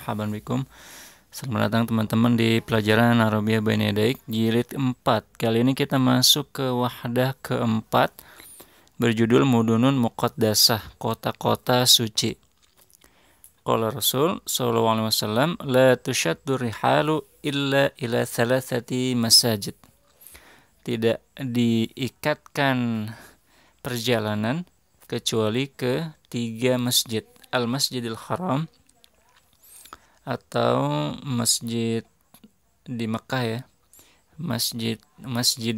marhaban bikum. Selamat datang teman-teman di pelajaran Arabia Baina Yadaik jilid 4. Kali ini kita masuk ke wahdah keempat berjudul Mudunun Muqaddasah, kota-kota suci. Qala Rasul sallallahu alaihi wasallam, la tushaddu rihalu illa ila thalathati masajid. Tidak diikatkan perjalanan kecuali ke 3 masjid. Al-Masjidil Haram atau masjid di Mekah ya. Masjid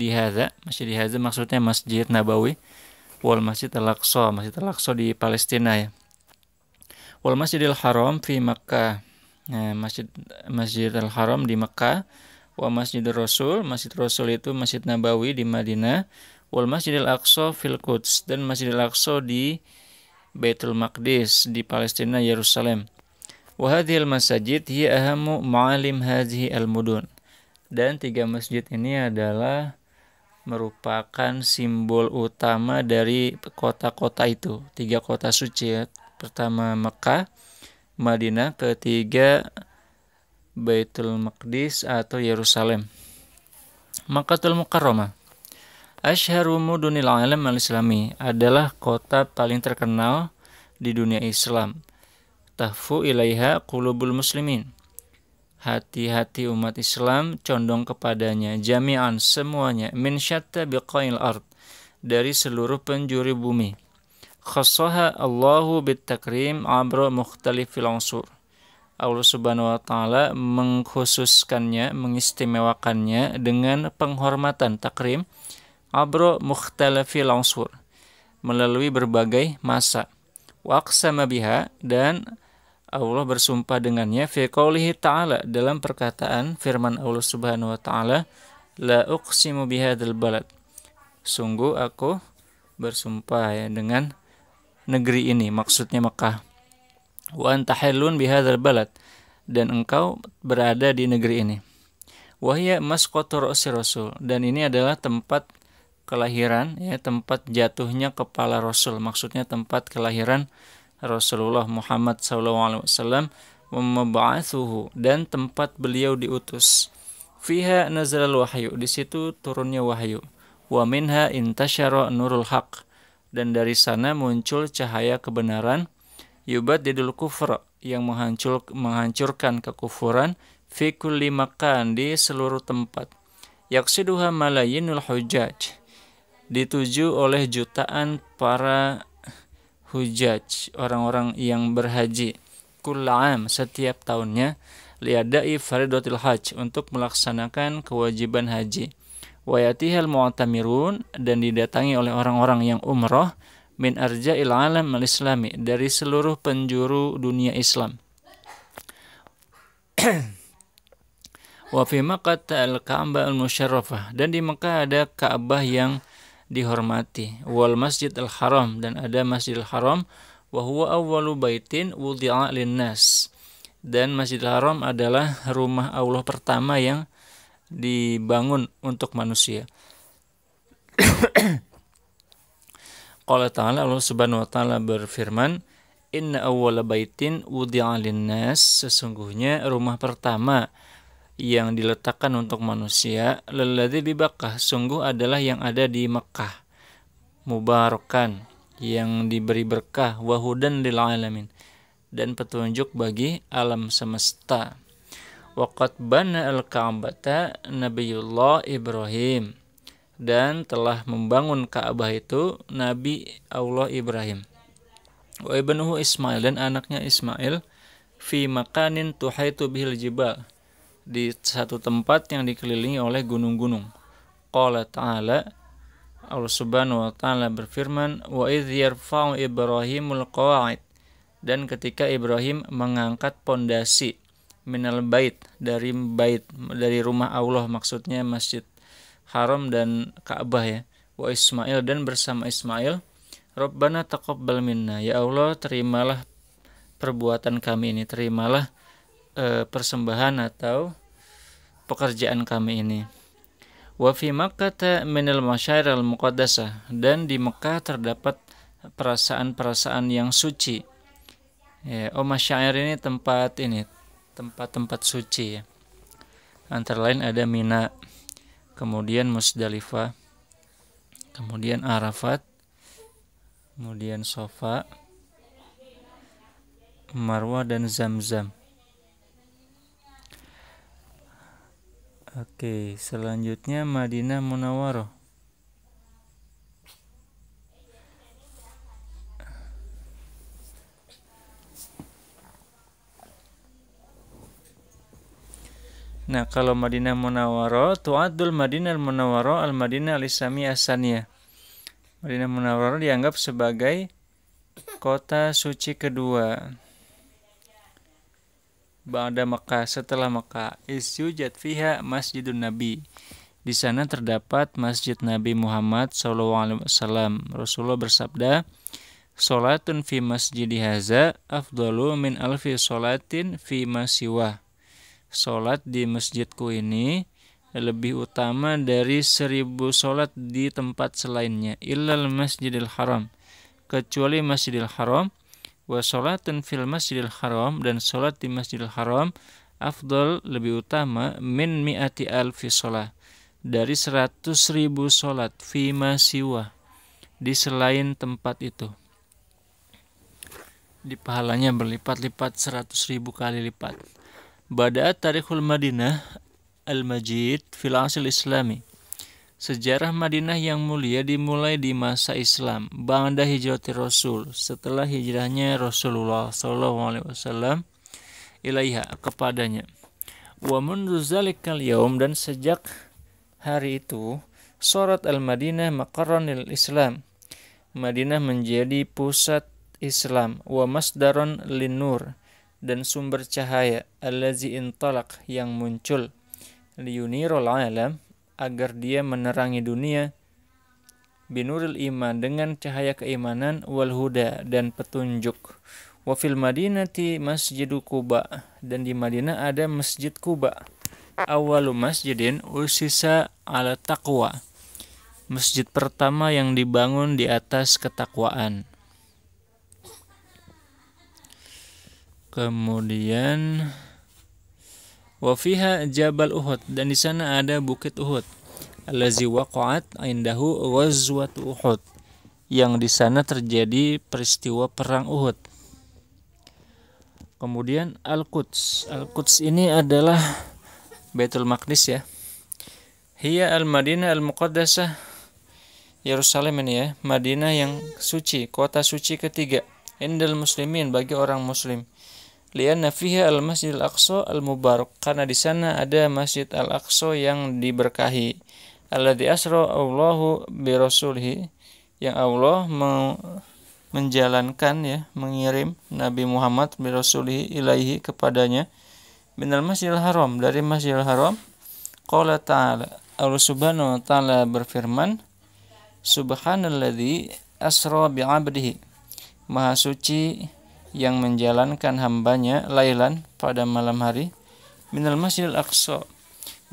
Hadza maksudnya Masjid Nabawi. Wal Masjid Al-Aqsa, Masjid Al-Aqsa di Palestina ya. Wal Masjidil Haram fi Makkah. Nah, Masjid Al-Haram di Mekah. Wa Masjidil Rasul, Masjid Rasul itu Masjid Nabawi di Madinah. Wal Masjidil Aqsa fil Quds, dan Masjidil Aqsa di Baitul Maqdis di Palestina, Yerusalem. Wa hadhil masajid hiya ahammu ma'alim hadhihi al-mudun. Dan 3 masjid ini adalah merupakan simbol utama dari kota-kota itu. 3 kota suci ya. Pertama Mekah, Madinah, ketiga Baitul Maqdis atau Yerusalem. Makkahul Mukarramah, Asyharu mudunil alam al-islami, adalah kota paling terkenal di dunia Islam. Tahfu ilaiha qulubul muslimin, hati-hati umat Islam condong kepadanya. Jami'an, semuanya. Min syatta biqail ard, dari seluruh penjuru bumi. Khassaha Allahu bitakrim abra mukhtalifil unsur, Allah Subhanahu wa taala mengkhususkannya, mengistimewakannya dengan penghormatan, takrim, abro mukhtalafil unsur, melalui berbagai masa. Wa aqsama biha, dan Allah bersumpah dengannya, fi qoulihi ta'ala, dalam perkataan firman Allah Subhanahu wa taala, la uqsimu bihadzal balad, sungguh aku bersumpah ya dengan negeri ini, maksudnya Mekah. Wa anta halun bihadzal balad, dan engkau berada di negeri ini. Wa hiya masqatu ra'si rasul, dan ini adalah tempat kelahiran ya, tempat jatuhnya kepala Rasul, maksudnya tempat kelahiran Rasulullah Muhammad SAW, wa mab'atsuhu, dan tempat beliau diutus. Fiha nazalal wahyu, di situ turunnya wahyu. Wa minha intasyara nurul haq, dan dari sana muncul cahaya kebenaran. Yubaddidul kufra, yang menghancurkan kekufuran. Fi kulli makan, di seluruh tempat. Yaqsiduha malayinul hujjaj, dituju oleh jutaan para hujjaj, orang-orang yang berhaji. Kulla'am, setiap tahunnya. Liadai faridatil hajj, untuk melaksanakan kewajiban haji. Wayatihal mu'tamirun, dan didatangi oleh orang-orang yang umrah. Min arja'il alam al-islami, dari seluruh penjuru dunia Islam. Wa fi Makkah al-Ka'bah al-Musyarrafah, dan di Mekah ada Ka'bah yang dihormati. Wal Masjid Al-Haram, dan ada Masjidil Haram. Wa huwa awwalu baitin wudi'a lin-nas, dan Masjidil Haram adalah rumah Allah pertama yang dibangun untuk manusia. Qala ta'ala, Allah Subhanahu wa taala berfirman, inna awwala baitin wudi'a lin-nas, sesungguhnya rumah pertama yang diletakkan untuk manusia, lalladzi bi Bakkah, sungguh adalah yang ada di Mekah, mubarakan, yang diberi berkah, wa hudan lil alamin, dan petunjuk bagi alam semesta. Waqad bana al-Ka'bata Nabiyullah Ibrahim, dan telah membangun Ka'bah itu Nabi Allah Ibrahim. Wa ibnuhu Ismail, dan anaknya Ismail. Fi makanin tuhaitu bihil jibal, di satu tempat yang dikelilingi oleh gunung-gunung. Qala ta'ala, Allah Subhanahu wa taala berfirman, wa idh yarfa'u Ibrahimul qawa'id, dan ketika Ibrahim mengangkat pondasi, minal bait, dari rumah Allah, maksudnya Masjid Haram dan Ka'bah ya. Wa Ismail, dan bersama Ismail. Rabbana taqabbal minna, ya Allah terimalah perbuatan kami ini, terimalah persembahan atau pekerjaan kami ini. Wa fi Makkah minal masyairil muqaddasah, dan di Mekah terdapat perasaan-perasaan yang suci. Ya, masyair ini tempat ini, tempat-tempat suci ya. Antara lain ada Mina, kemudian Musdalifah, kemudian Arafat, kemudian Shafa, Marwah dan Zamzam. Oke, selanjutnya Madinah Munawwarah. Nah, kalau Madinah Munawwarah, tu'addul Madinah Munawwarah al-Madinah al-Islamiyah as-Saniyah. Madinah Munawwarah dianggap sebagai kota suci kedua ba'da Makkah, setelah Makkah. Isyujad fiha Masjidun Nabi. Di sana terdapat Masjid Nabi Muhammad SAW. Rasulullah bersabda, "Salatun fi masjidi haza afdalu min alfi salatin fi masiwah." Salat di masjidku ini lebih utama dari 1000 salat di tempat selainnya. Illal masjidil haram, kecuali Masjidil Haram. Wa salatun fil Masjidil Haram, dan salat di Masjidil Haram afdal, lebih utama, min mi'ati alfi salat, dari 100.000 salat, fi masiwa, di selain tempat itu. Di pahalanya berlipat-lipat, 100.000 kali lipat. Bada'at tarikhul Madinah al-Majid fil asl islami. Sejarah Madinah yang mulia dimulai di masa Islam, ba'da hijrati Rasul, setelah hijrahnya Rasulullah SAW ilaiha, kepadanya. Wa mundu zalikal yaum, dan sejak hari itu, surat al-Madinah maqarran lil Islam, Madinah menjadi pusat Islam, wa masdaron lin nur, dan sumber cahaya, allazi intalaq, yang muncul, liyunirul alam, agar dia menerangi dunia, binuril iman, dengan cahaya keimanan, wal huda, dan petunjuk. Wa fil Madinati Masjidu Quba, dan di Madinah ada Masjid Quba. Awalu masjidin usisa ala taqwa, masjid pertama yang dibangun di atas ketakwaan. Kemudian wa fiha Jabal Uhud, dan di sana ada Bukit Uhud. Allazi waqa'at indahu ghazwat Uhud, yang di sana terjadi peristiwa perang Uhud. Kemudian Al-Quds. Al-Quds ini adalah Baitul Maqdis ya. Hiya al-Madinah al-Muqaddasah, Yerusalem ini ya, Madinah yang suci, kota suci ketiga, indal muslimin, bagi orang muslim. Lianna fiha al-Masjid al-Aqsa al-Mubarak, karena di sana ada Masjid al-Aqsa yang diberkahi. Alladzi asra Allahu bi rasulihi, yang Allah menjalankan ya, mengirim Nabi Muhammad bi rasulihi ilaihi, kepadanya, minal Masjidil Haram, dari Masjidil Haram. Qala ta'ala, Allah Subhanahu wa ta'ala berfirman, subhanalladzi asra bi 'abdihi, maha suci yang menjalankan hambanya, lailan, pada malam hari, minal Masjidil Aqsa,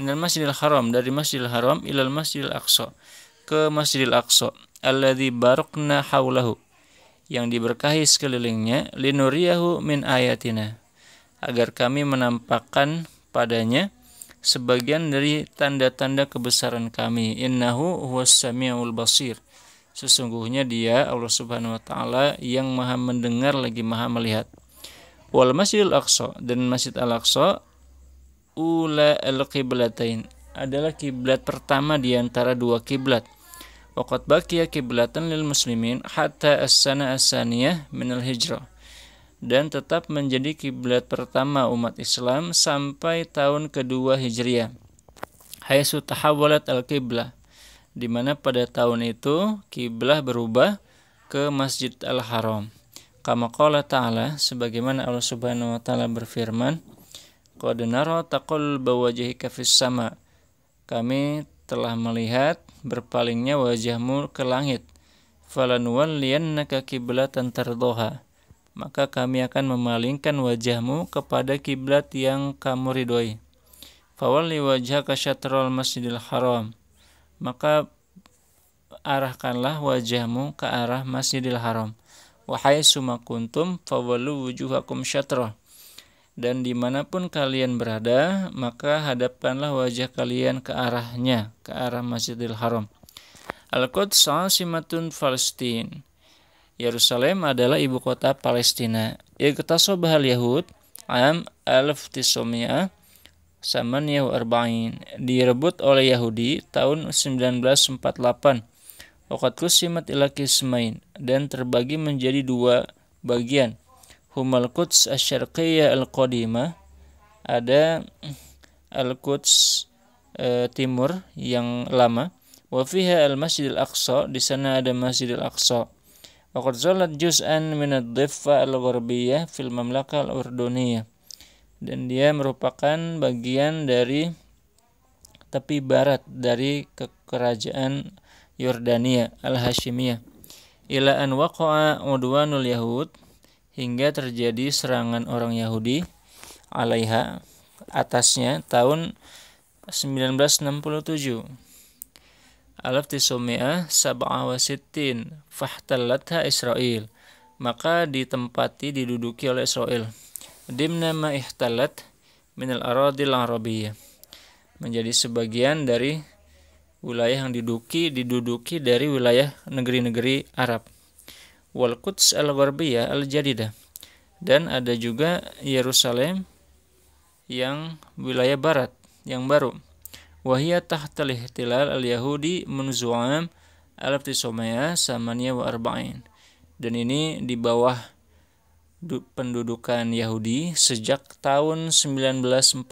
minal Masjidil Haram, dari Masjidil Haram, ilal Masjidil Aqsa, ke Masjidil Aqsa, alladzi barakna haulahu, yang diberkahi sekelilingnya, linuriyahu min ayatina, agar kami menampakkan padanya sebagian dari tanda-tanda kebesaran kami. Innahu huwas samiul basir, sesungguhnya dia, Allah Subhanahu wa ta'ala, yang maha mendengar lagi maha melihat. Wal Masjidil Aqsa, dan Masjid Al-Aqsa, ula al-qiblatain, adalah kiblat pertama di antara dua kiblat. Waqad baqiya kiblatan lil muslimin hatta as-sana as-saniyah minal hijrah, dan tetap menjadi kiblat pertama umat Islam sampai tahun kedua Hijriah. Haitsu tahawwalat al-qiblah, di mana pada tahun itu kiblah berubah ke Masjid Al-Haram. Kama qala ta'ala, sebagaimana Allah Subhanahu wa ta'ala berfirman, qad nara taqalluba wajhika fis sama, kami telah melihat berpalingnya wajahmu ke langit. Falanuwalliyannaka kiblatan tardhaha, maka kami akan memalingkan wajahmu kepada kiblat yang kamu ridhoi. Fawalli wajhaka syatral Masjidil Haram, maka arahkanlah wajahmu ke arah Masjidil Haram. Wa haitsu ma kuntum fawallu wujuhakum syatrah, dan dimanapun kalian berada, maka hadapkanlah wajah kalian ke arahnya, ke arah Masjidil Haram. Al-Quds asimatun Palestin. Yerusalem adalah ibu kota Palestina. Iqtasobahal Yahud am 1948. Direbut oleh Yahudi tahun 1948. Waqad qusimat ila qismain, dan terbagi menjadi dua bagian. Humal Quds asy-syarqiyyah al-qadimah, ada Al-Quds timur yang lama. Wa fiha al-Masjidil Aqsa, di sana ada Masjidil Aqsa. Waqad zalat juz'an min ad-dhiffa al-gharbiyah fil mamlakah al-urduniyah, dan dia merupakan bagian dari tepi barat dari kerajaan Yordania al-Hashimiyah. Ila an waqa'a udwanul Yahud, hingga terjadi serangan orang Yahudi alaiha, atasnya, tahun 1967. 1967 fahtallatha Israel, maka diduduki oleh Israel. Dimna ma ihtalat minal aradil arabiyah, menjadi sebagian dari wilayah yang diduduki dari wilayah negeri-negeri Arab. Wal Quds al-Gharbiyah al-Jadidah, dan ada juga Yerusalem yang wilayah barat yang baru. Wahia tahtal ihtilal al-Yahudi munzu 1948, dan ini di bawah pendudukan Yahudi sejak tahun 1948.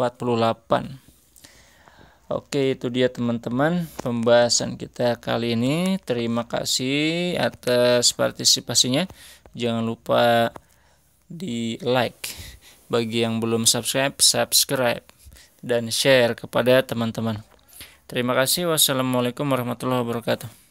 Oke, itu dia teman-teman pembahasan kita kali ini. Terima kasih atas partisipasinya. Jangan lupa di like. Bagi yang belum subscribe, dan share kepada teman-teman. Terima kasih. Wassalamualaikum warahmatullahi wabarakatuh.